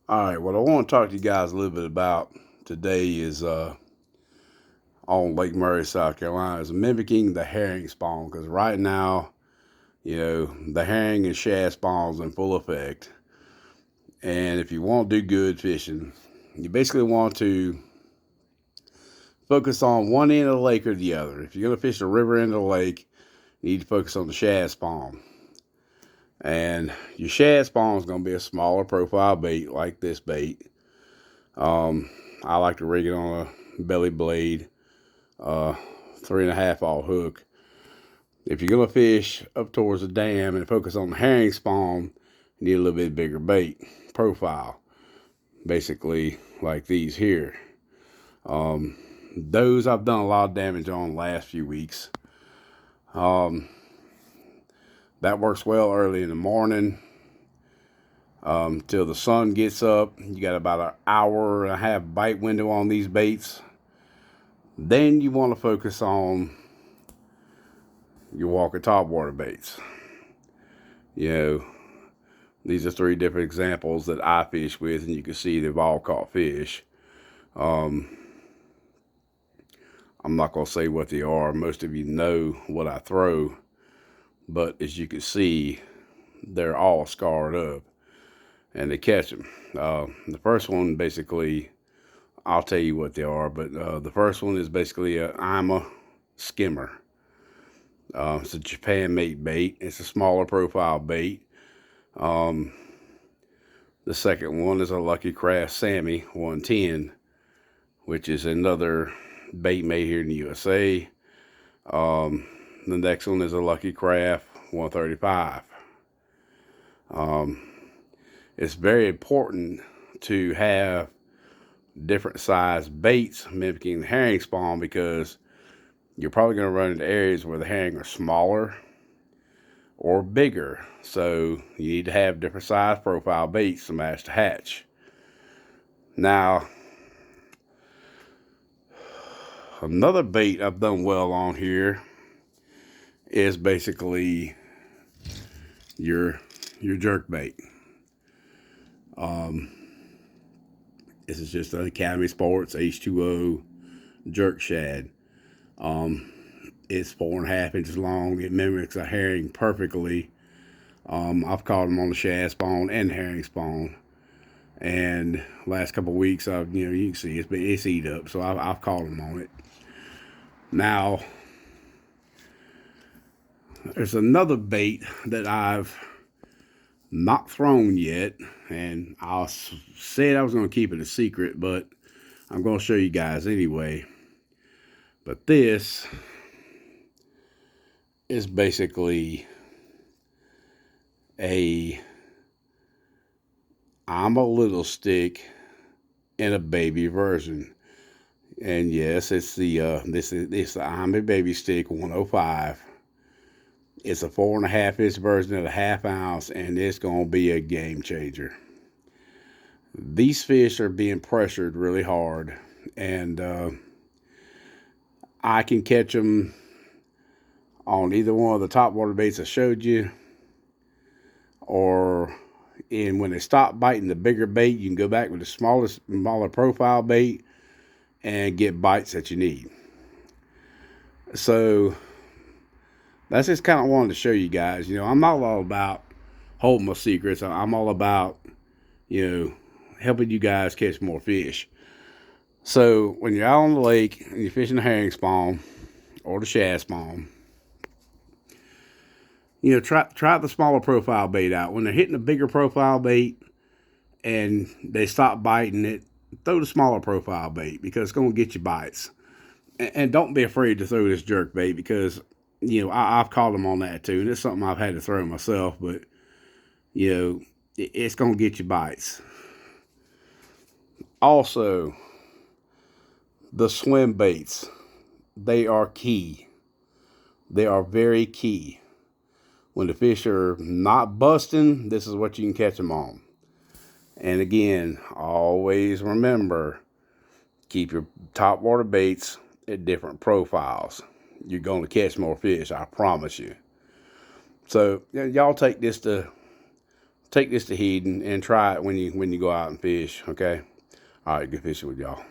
All right, what I want to talk to you guys a little bit about today is on Lake Murray, South Carolina, is mimicking the herring spawn. Because right now, the herring and shad spawn's in full effect. And if you want to do good fishing, you basically want to focus on one end of the lake or the other. If you're going to fish the river end of the lake, you need to focus on the shad spawn. And your shad spawn is going to be a smaller profile bait like this bait. I like to rig it on a belly blade, 3.5 hook. If you're gonna fish up towards the dam and focus on the herring spawn, you need a little bit bigger bait profile, basically like these here. Those I've done a lot of damage on the last few weeks. Um, that works well early in the morning till the sun gets up. You got about an hour and a half bite window on these baits. Then you want to focus on your walker topwater baits. These are 3 different examples that I fish with, and you can see they've all caught fish. I'm not going to say what they are. Most of you know what I throw, but as you can see, they're all scarred up, and they catch them. The first one, basically, I'll tell you what they are, but the first one is basically a Ima skimmer. It's a Japan made bait. It's a smaller profile bait. The second one is a Lucky Craft Sammy 110, which is another bait made here in the USA. The next one is a Lucky Craft 135. It's very important to have different size baits mimicking the herring spawn, because you're probably going to run into areas where the herring are smaller or bigger. So you need to have different size profile baits to match the hatch. Now, another bait I've done well on here is basically your jerk bait. This is just an Academy Sports H2O jerk shad. It's 4.5 inches long. It mimics a herring perfectly. I've caught them on the shad spawn and herring spawn. And last couple of weeks, you can see it's eat up. So I've caught them on it. Now, there's another bait that I've not thrown yet, and I said I was going to keep it a secret, but I'm going to show you guys anyway. But this is basically I'm a little stick in a baby version. And yes, it's the I'm a baby stick 105. It's a 4.5 inch version of a 1/2 ounce, and it's gonna be a game changer. These fish are being pressured really hard, and I can catch them on either one of the top water baits I showed you, or when they stop biting the bigger bait, you can go back with the smaller profile bait and get bites that you need. So that's just kind of wanted to show you guys. I'm not all about holding my secrets. I'm all about, helping you guys catch more fish. So when you're out on the lake and you're fishing the herring spawn or the shad spawn, try the smaller profile bait out. When they're hitting the bigger profile bait and they stop biting it, throw the smaller profile bait, because it's going to get you bites. And don't be afraid to throw this jerk bait, because I've caught them on that too, and it's something I've had to throw myself. But it's going to get you bites. Also, the swim baits, they are key. They are very key. When the fish are not busting, this is what you can catch them on. And again, always remember, keep your top water baits at different profiles. You're going to catch more fish, I promise you. So y'all take this to take this to heed and try it when you go out and fish. Okay. All right. Good fishing with y'all.